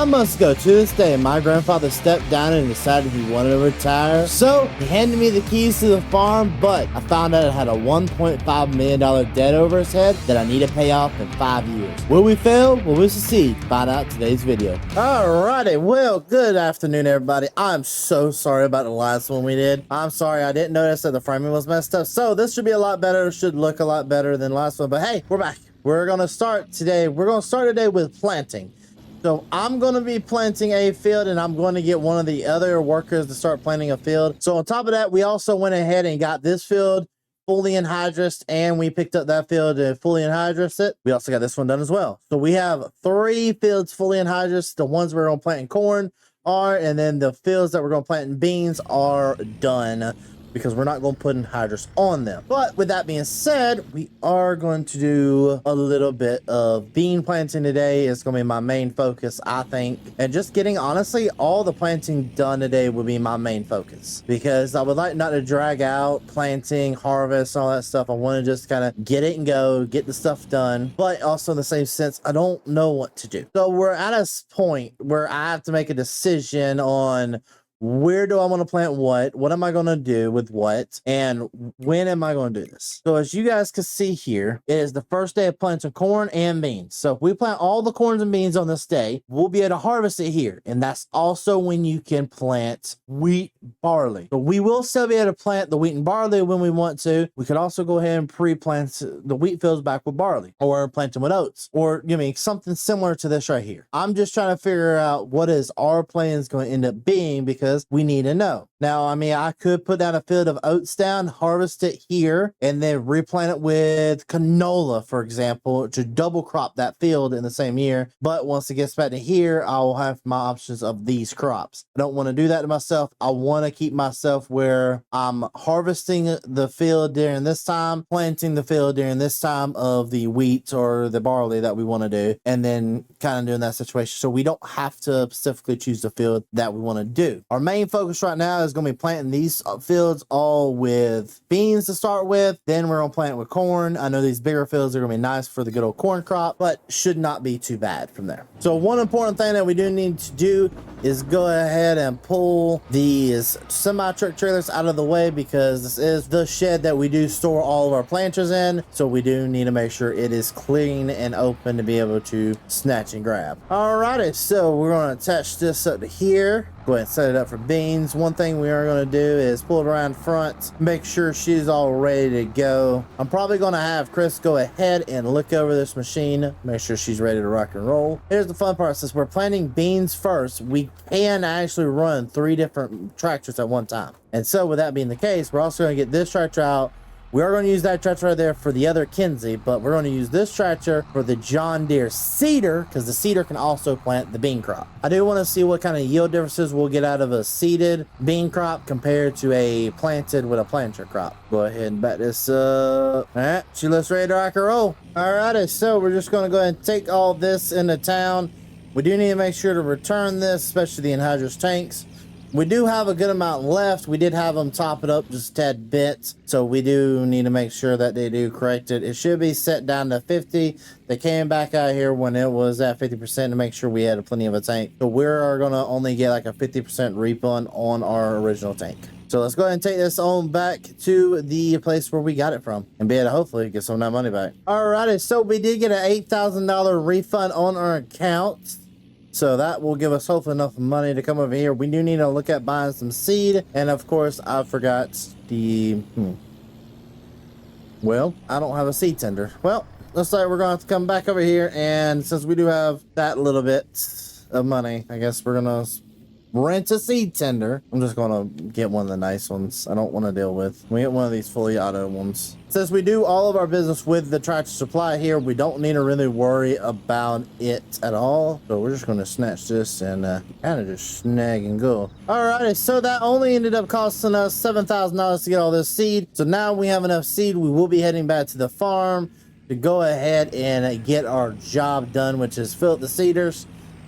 5 months ago to this day, my grandfather stepped down and decided he wanted to retire. So he handed me the keys to the farm, but I found out it had a $1.5 million debt over his head that I need to pay off in 5 years. Will we fail? Will we succeed? Find out in today's video. Alrighty, well, good afternoon, everybody. I'm so sorry about the last one we did. I'm sorry, I didn't notice that the framing was messed up. So this should be a lot better. It should look a lot better than the last one. But hey, we're back. We're gonna start today with planting. So I'm going to be planting a field, and I'm going to get one of the other workers to start planting a field. So on top of that, we also went ahead and got this field fully anhydrous, and we picked up that field to fully anhydrous it. We also got this one done as well. So we have 3 fields fully anhydrous. The ones we're going to plant in corn are, and then the fields that we're going to plant in beans are done, because we're not going to put anhydrous on them. But with that being said, we are going to do a little bit of bean planting today. It's going to be my main focus, I think. And just getting, honestly, all the planting done today will be my main focus, because I would like not to drag out planting, harvest, all that stuff. I want to just kind of get it and go, get the stuff done. But also in the same sense, I don't know what to do. So we're at a point where I have to make a decision on where do I want to plant what am I going to do with what, and when am I going to do this? So as you guys can see here, it is the first day of planting corn and beans. So if we plant all the corns and beans on this day, we'll be able to harvest it here. And that's also when you can plant wheat, barley. So we will still be able to plant the wheat and barley when we want to. We could also go ahead and pre-plant the wheat fields back with barley, or plant them with oats, or something similar to this right here. I'm just trying to figure out what is our plans going to end up being, because we need to know. Now, I could put down a field of oats down, harvest it here, and then replant it with canola, for example, to double crop that field in the same year. But once it gets back to here, I will have my options of these crops. I don't want to do that to myself. I want to keep myself where I'm harvesting the field during this time, planting the field during this time of the wheat or the barley that we want to do, and then kind of doing that situation. So we don't have to specifically choose the field that we want to do. Our main focus right now is going to be planting these fields all with beans to start with. Then we're going to plant with corn. I know these bigger fields are going to be nice for the good old corn crop, but should not be too bad from there. So one important thing that we do need to do is go ahead and pull these semi-truck trailers out of the way, because this is the shed that we do store all of our planters in. So we do need to make sure it is clean and open to be able to snatch and grab. Alrighty, so we're going to attach this up to here. Go ahead and set it up for beans. One thing we are going to do is pull it around front, make sure she's all ready to go. I'm probably going to have Chris go ahead and look over this machine, make sure she's ready to rock and roll. Here's the fun part. Since we're planting beans first, we can actually run 3 different tractors at one time. And so with that being the case, we're also going to get this tractor out. We are going to use that tractor right there for the other Kinsey, but we're going to use this tractor for the John Deere seeder, because the seeder can also plant the bean crop. I do want to see what kind of yield differences we'll get out of a seeded bean crop compared to a planted with a planter crop. Go ahead and back this up. All right, she looks ready to rock and roll. All righty, so we're just going to go ahead and take all this into town. We do need to make sure to return this, especially the anhydrous tanks. We do have a good amount left. We did have them top it up just a tad bit, so we do need to make sure that they do correct it. It should be set down to 50. They came back out here when it was at 50% to make sure we had plenty of a tank. So we're going to only get like a 50% refund on our original tank. So let's go ahead and take this on back to the place where we got it from, and be able to hopefully get some of that money back. Alrighty, so we did get an $8,000 refund on our account. So that will give us hopefully enough money to come over here. We do need to look at buying some seed. And of course, I forgot the... Well, I don't have a seed tender. Well, looks like we're going to have to come back over here. And since we do have that little bit of money, I guess we're going to rent a seed tender. I'm just going to get one of the nice ones I don't want to deal with. We get one of these fully auto ones. Since we do all of our business with the tractor supply here, we don't need to really worry about it at all. So we're just going to snatch this and kind of just snag and go. Alrighty, so that only ended up costing us $7,000 to get all this seed. So now we have enough seed. We will be heading back to the farm to go ahead and get our job done, which is fill up the seeders.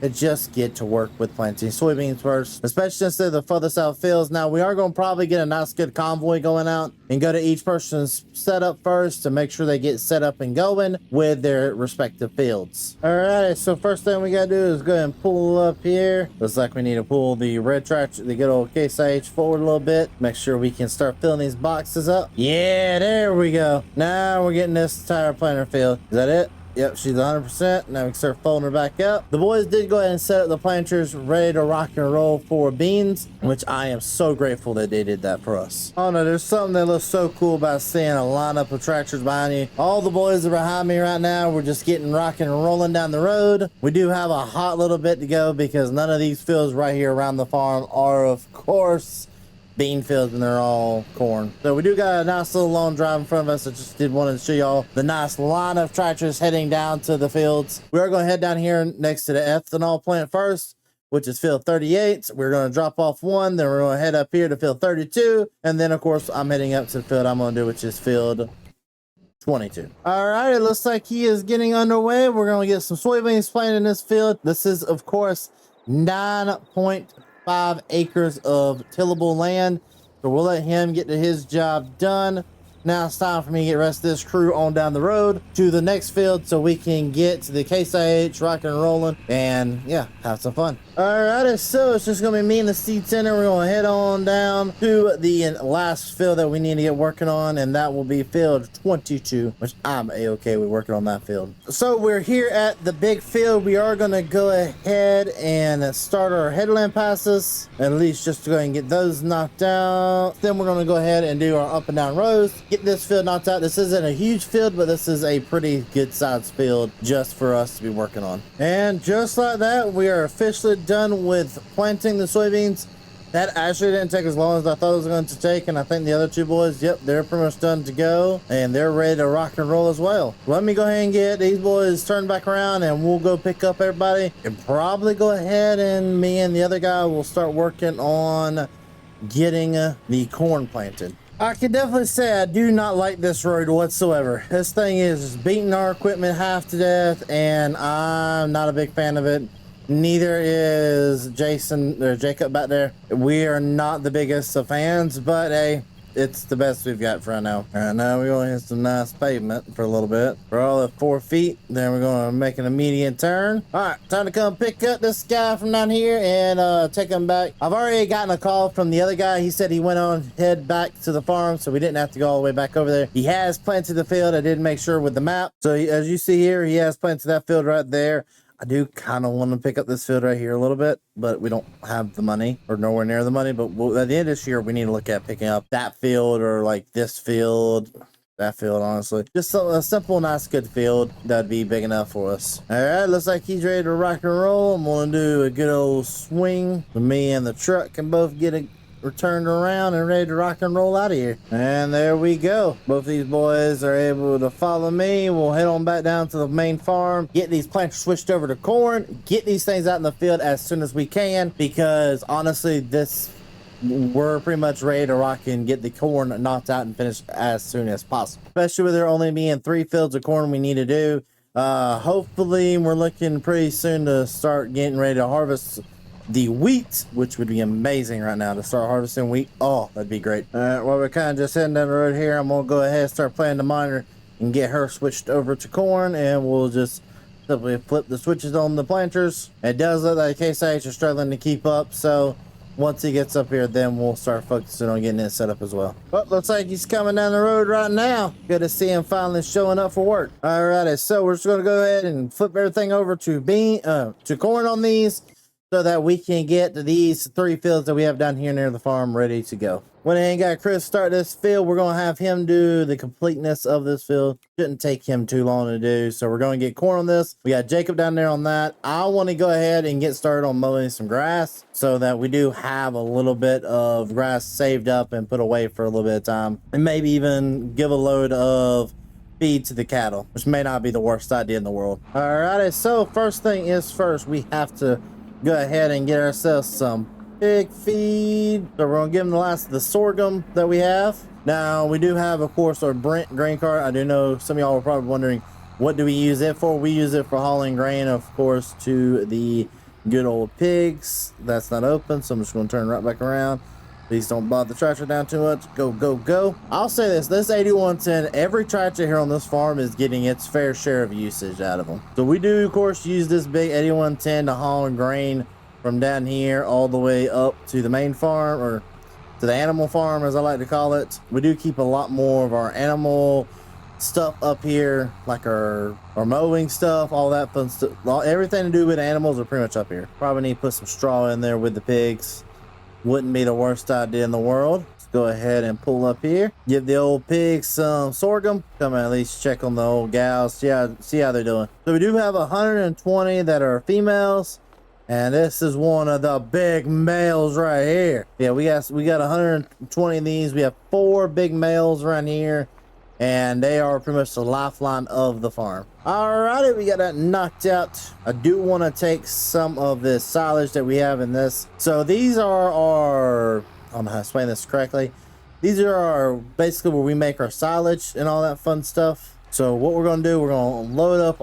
and just get to work with planting soybeans first, especially since they're the furthest out fields. Now we are going to probably get a nice good convoy going out and go to each person's setup first to make sure they get set up and going with their respective fields. All right, so first thing we got to do is go ahead and pull up here. Looks like we need to pull the red tractor, the good old Case IH, forward a little bit. Make sure we can start filling these boxes up. Yeah, there we go. Now we're getting this entire planter field. Is that it? Yep, she's 100%. Now we can start folding her back up. The boys did go ahead and set up the planters ready to rock and roll for beans, which I am so grateful that they did that for us. Oh no, there's something that looks so cool about seeing a lineup of tractors behind you. All the boys are behind me right now. We're just getting rocking and rolling down the road. We do have a hot little bit to go because none of these fields right here around the farm are, of course, bean fields, and they're all corn. So we do got a nice little long drive in front of us. I just did want to show y'all the nice line of tractors heading down to the fields. We are going to head down here next to the ethanol plant first, which is field 38. We're going to drop off one, then we're going to head up here to field 32, and then of course I'm heading up to the field I'm going to do, which is field 22. All right, it looks like he is getting underway. We're going to get some soybeans planted in this field. This is of course 9.5 acres of tillable land, so we'll let him get to his job done. Now it's time for me to get the rest of this crew on down the road to the next field so we can get to the Case IH rock and rolling and yeah, have some fun. Alrighty, so it's just gonna be me and the seed center. We're gonna head on down to the last field that we need to get working on, and that will be field 22, which I'm a-okay with working on that field. So we're here at the big field. We are gonna go ahead and start our headland passes, at least just to go ahead and get those knocked out. Then we're gonna go ahead and do our up and down rows, get this field knocked out. This isn't a huge field, but this is a pretty good sized field just for us to be working on. And just like that, we are officially done with planting the soybeans. That actually didn't take as long as I thought it was going to take, and I think the other two boys, yep, they're pretty much done to go, and they're ready to rock and roll as well. Let me go ahead and get these boys turned back around, and we'll go pick up everybody, and probably go ahead and me and the other guy will start working on getting the corn planted. I can definitely say I do not like this road whatsoever. This thing is beating our equipment half to death, and I'm not a big fan of it. Neither is Jason or Jacob back there. We are not the biggest of fans, but hey, it's the best we've got for right now. All right, now we're going to hit some nice pavement for a little bit. We're all at 4 feet. Then we're going to make an immediate turn. All right, time to come pick up this guy from down here and take him back. I've already gotten a call from the other guy. He said he went on head back to the farm, so we didn't have to go all the way back over there. He has planted the field. I did make sure with the map. So as you see here, he has planted that field right there. I do kind of want to pick up this field right here a little bit, but we don't have the money or nowhere near the money. But at the end of this year, we need to look at picking up that field or like this field, that field, honestly. Just a simple, nice, good field that'd be big enough for us. All right, looks like he's ready to rock and roll. I'm going to do a good old swing. So me and the truck can both get returned around and ready to rock and roll out of here. And there we go. Both these boys are able to follow me. We'll head on back down to the main farm, get these planters switched over to corn, get these things out in the field as soon as we can, because honestly, we're pretty much ready to rock and get the corn knocked out and finished as soon as possible, especially with there only being 3 fields of corn we need to do. Hopefully we're looking pretty soon to start getting ready to harvest the wheat, which would be amazing right now to start harvesting wheat. Oh, that'd be great. All right, well, we're kind of just heading down the road here. I'm gonna go ahead and start planting the miner and get her switched over to corn, and we'll just simply flip the switches on the planters. It does look like Case IH is struggling to keep up, so once he gets up here, then we'll start focusing on getting it set up as well. But looks like he's coming down the road right now. Good to see him finally showing up for work. Alrighty, so we're just gonna go ahead and flip everything over to corn on these, so that we can get to these 3 fields that we have down here near the farm ready to go. When I ain't got Chris start this field, we're going to have him do the completeness of this field. Shouldn't take him too long to do. So we're going to get corn on this. We got Jacob down there on that. I want to go ahead and get started on mowing some grass so that we do have a little bit of grass saved up and put away for a little bit of time. And maybe even give a load of feed to the cattle, which may not be the worst idea in the world. Alrighty, so first thing is first, we have to go ahead and get ourselves some pig feed. So we're gonna give them the last of the sorghum that we have. Now we do have, of course, our Brent grain cart. I do know some of y'all are probably wondering, what do we use it for? We use it for hauling grain, of course, to the Good old pigs. That's not open, so I'm just gonna turn right back around. Please don't bog the tractor down too much. Go, go, go. I'll say this 8110, every tractor here on this farm is getting its fair share of usage out of them. So we do, of course, use this big 8110 to haul grain from down here all the way up to the main farm, or to the animal farm, as I like to call it. We do keep a lot more of our animal stuff up here, like our mowing stuff, all that fun stuff. Everything to do with animals are pretty much up here. Probably need to put some straw in there with the pigs. Wouldn't be the worst idea in the world. Let's go ahead and pull up here. Give the old pigs some sorghum. Come and at least check on the old gals. See how they're doing. So we do have 120 that are females. And this is one of the big males right here. Yeah, we got 120 of these. We have 4 big males right here. And they are pretty much the lifeline of the farm. Alrighty, we got that knocked out. I do want to take some of this silage that we have in this. So these are our, I don't know how to explain this correctly. These are our, basically where we make our silage and all that fun stuff. So what we're going to do, we're going to load up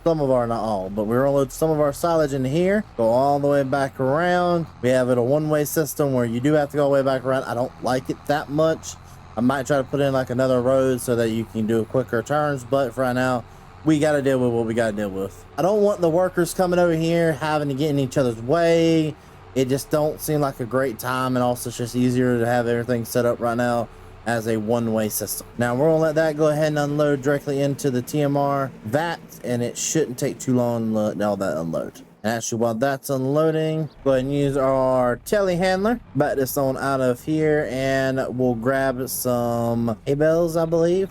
some of our, not all, but we're going to load some of our silage in here. Go all the way back around. We have it a one-way system where you do have to go all the way back around. I don't like it that much. I might try to put in like another road so that you can do quicker turns, but for right now, we got to deal with what we got to deal with. I don't want the workers coming over here having to get in each other's way. It just don't seem like a great time, and also it's just easier to have everything set up right now as a one-way system. Now we're gonna let that go ahead and unload directly into the TMR vat, and it shouldn't take too long to let all that unload. Actually, while that's unloading, go ahead and use our telehandler. Back this on out of here, and we'll grab some hay bales, I believe.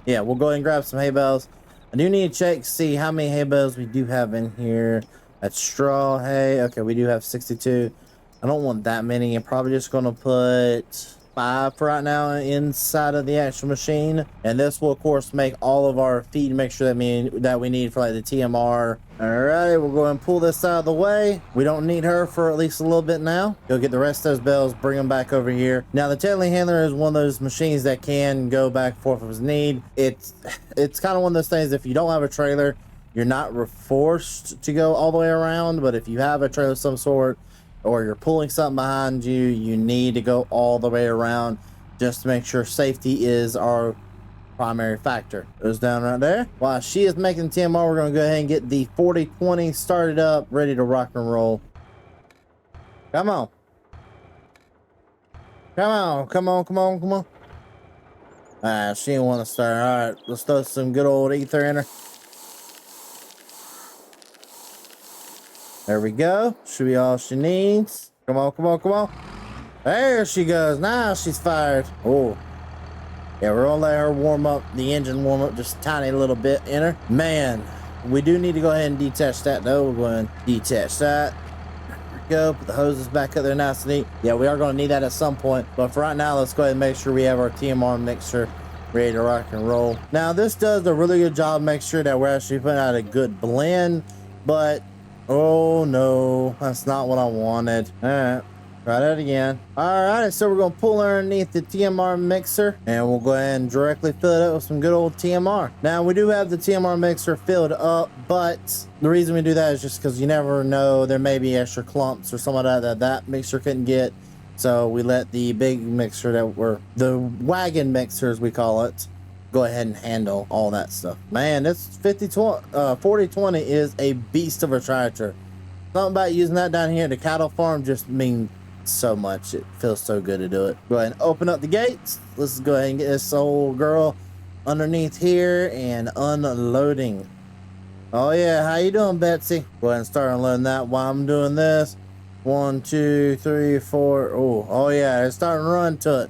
Yeah, we'll go ahead and grab some hay bales. I do need to check, see how many hay bales we do have in here. That's straw hay. Okay, we do have 62. I don't want that many. I'm probably just going to put 5 for right now inside of the actual machine, and this will of course make all of our feed, make sure that we need for like the TMR. Alright, we'll go ahead and pull this out of the way. We don't need her for at least a little bit now. Go get the rest of those bales, bring them back over here. Now the telehandler is one of those machines that can go back and forth as need. It's kind of one of those things, if you don't have a trailer, you're not forced to go all the way around, but if you have a trailer of some sort, or you're pulling something behind you, you need to go all the way around just to make sure safety is our primary factor. Goes down right there. While she is making TMR, we're going to go ahead and get the 4020 started up, ready to rock and roll. Come on. Come on, come on, come on, come on. Ah, she didn't want to start. All right, let's throw some good old ether in her. There we go. Should be all she needs. Come on, come on, come on. There she goes. Now she's fired. Oh. Yeah, we're gonna let her warm up, the engine warm up just a tiny little bit in her. Man, we do need to go ahead and detach that though. We're going to detach that. There we go. Put the hoses back up there nice and neat. Yeah, we are going to need that at some point. But for right now, let's go ahead and make sure we have our TMR mixture ready to rock and roll. Now, this does a really good job. Make sure that we're actually putting out a good blend. But oh no, that's not what I wanted. All right, try that again. All right, so we're gonna pull underneath the TMR mixer, and we'll go ahead and directly fill it up with some good old TMR. Now we do have the TMR mixer filled up, but the reason we do that is just because you never know, there may be extra clumps or something like that mixer couldn't get. So we let the big mixer the wagon mixer as we call it, go ahead and handle all that stuff. Man, this 4020 is a beast of a tractor. Something about using that down here at the cattle farm just means so much. It feels so good to do it. Go ahead and open up the gates. Let's go ahead and get this old girl underneath here and unloading. Oh yeah, how you doing, Betsy? Go ahead and start unloading that while I'm doing this. 1, 2, 3, 4. Oh yeah, it's starting to run to it.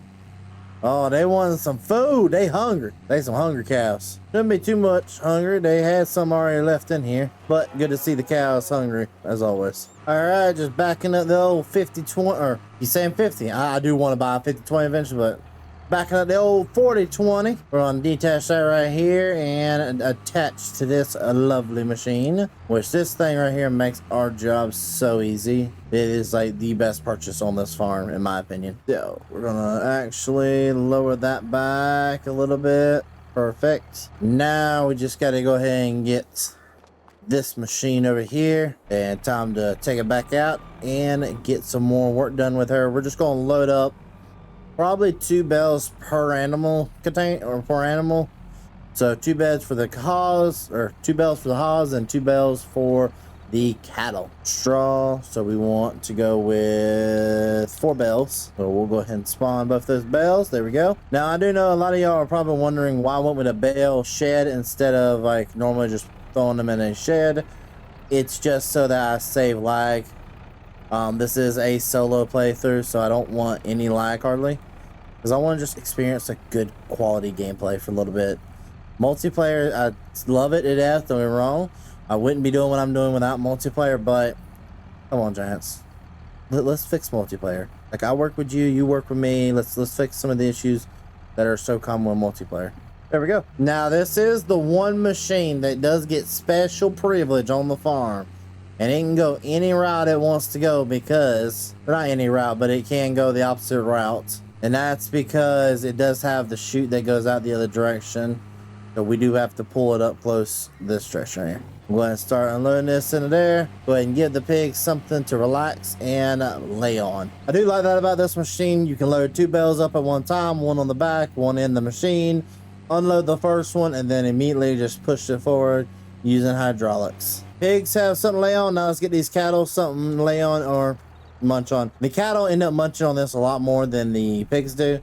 Oh, they wanted some food. They hungry. They some hungry cows. Shouldn't be too much hungry. They had some already left in here. But good to see the cows hungry, as always. Alright, just backing up the old 50-20. Or, you saying 50? I do want to buy a 50-20 eventually, but backing up the old 40-20. We're going to detach that right here and attach to this lovely machine. Which this thing right here makes our job so easy. It is like the best purchase on this farm, in my opinion. So we're gonna actually lower that back a little bit. Perfect. Now we just gotta go ahead and get this machine over here, and time to take it back out and get some more work done with her. We're just going to load up probably 2 bales per animal per animal. So 2 beds for the hogs, or 2 bales for the hogs, and 2 bales for the cattle. Straw, so we want to go with 4 bales. So we'll go ahead and spawn both those bales. There we go. Now I do know a lot of y'all are probably wondering why I went with a bale shed instead of like normally just throwing them in a shed. It's just so that I save lag. This is a solo playthrough, so I don't want any lag hardly, because I want to just experience a good quality gameplay for a little bit. Multiplayer, I love it to death, don't get me wrong. I wouldn't be doing what I'm doing without multiplayer, but come on, Giants. Let's fix multiplayer. Like, I work with you, you work with me. Let's fix some of the issues that are so common with multiplayer. There we go. Now, this is the one machine that does get special privilege on the farm. And it can go any route it wants to go because, not any route, but it can go the opposite route. And that's because it does have the chute that goes out the other direction. So we do have to pull it up close this direction right here. I'm going to start unloading this into there. Go ahead and give the pigs something to relax and lay on. I do like that about this machine. You can load 2 bales up at one time, one on the back, one in the machine. Unload the first one and then immediately just push it forward using hydraulics. Pigs have something to lay on. Now let's get these cattle something to lay on or munch on. The cattle end up munching on this a lot more than the pigs do.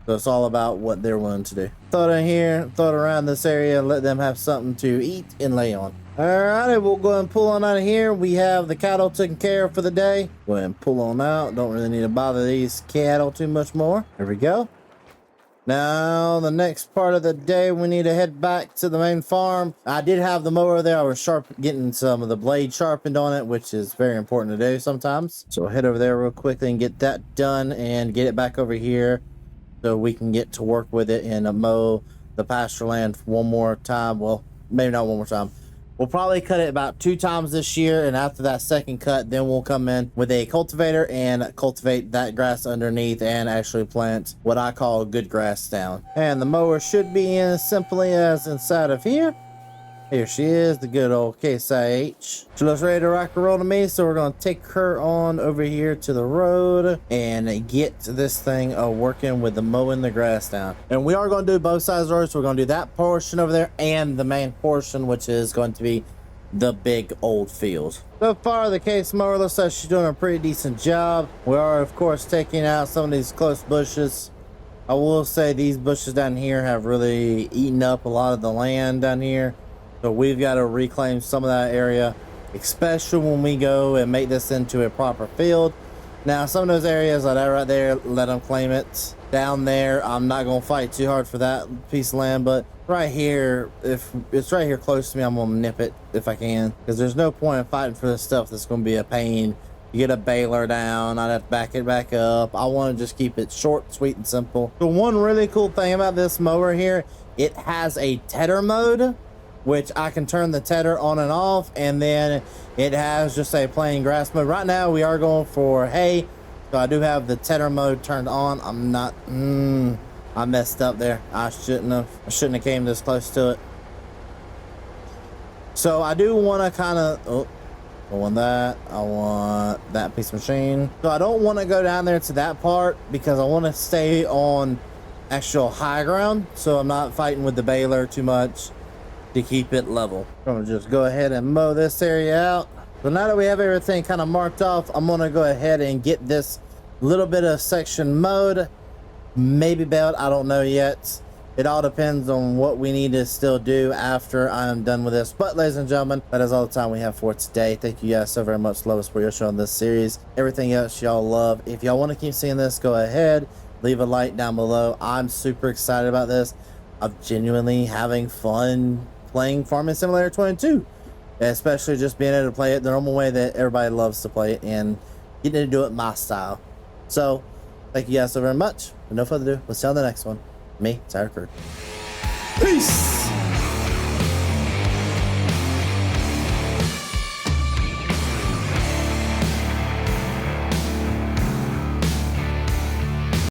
So it's all about what they're willing to do. Throw it in here, throw it around this area, let them have something to eat and lay on. Alrighty, we'll go ahead and pull on out of here. We have the cattle taken care of for the day. Go ahead and pull on out. Don't really need to bother these cattle too much more. There we go. Now, the next part of the day, we need to head back to the main farm. I did have the mower there. I was getting some of the blade sharpened on it, which is very important to do sometimes. So I'll head over there real quickly and get that done and get it back over here so we can get to work with it and mow the pasture land one more time. Well, maybe not one more time. We'll probably cut it about 2 times this year, and after that second cut, then we'll come in with a cultivator and cultivate that grass underneath and actually plant what I call good grass down. And the mower should be in as simply as inside of here. Here she is, the good old Case IH. She looks ready to rock and roll to me, so we're going to take her on over here to the road and get this thing working with the mowing the grass down. And we are going to do both sides of the road, so we're going to do that portion over there and the main portion, which is going to be the big old field. So far, the Case mower looks like she's doing a pretty decent job. We are, of course, taking out some of these close bushes. I will say these bushes down here have really eaten up a lot of the land down here. So we've got to reclaim some of that area, especially when we go and make this into a proper field. Now, some of those areas like that right there, let them claim it. Down there, I'm not going to fight too hard for that piece of land, but right here, if it's right here close to me, I'm going to nip it if I can, because there's no point in fighting for this stuff that's going to be a pain. You get a baler down, I'd have to back it back up. I want to just keep it short, sweet, and simple. The one really cool thing about this mower here, it has a tedder mode, which I can turn the tedder on and off, and then it has just a plain grass mode. Right now we are going for hay, so I do have the tedder mode turned on. I'm not, I messed up there. I shouldn't have came this close to it. So I do want to kind of, I want that piece of machine. So I don't want to go down there to that part because I want to stay on actual high ground, so I'm not fighting with the baler too much to keep it level. I'm gonna just go ahead and mow this area out. So now that we have everything kind of marked off, I'm gonna go ahead and get this little bit of section mowed, maybe baled, I don't know yet. It all depends on what we need to still do after I'm done with this. But ladies and gentlemen, that is all the time we have for today. Thank you guys so very much. Love us for your show on this series. Everything else y'all love. If y'all want to keep seeing this, go ahead, leave a like down below. I'm super excited about this. I'm genuinely having fun playing Farming Simulator 22, especially just being able to play it the normal way that everybody loves to play it and getting to do it my style. So thank you guys so very much. With no further ado, we'll see you on the next one. Me, Tyler Crew. Peace.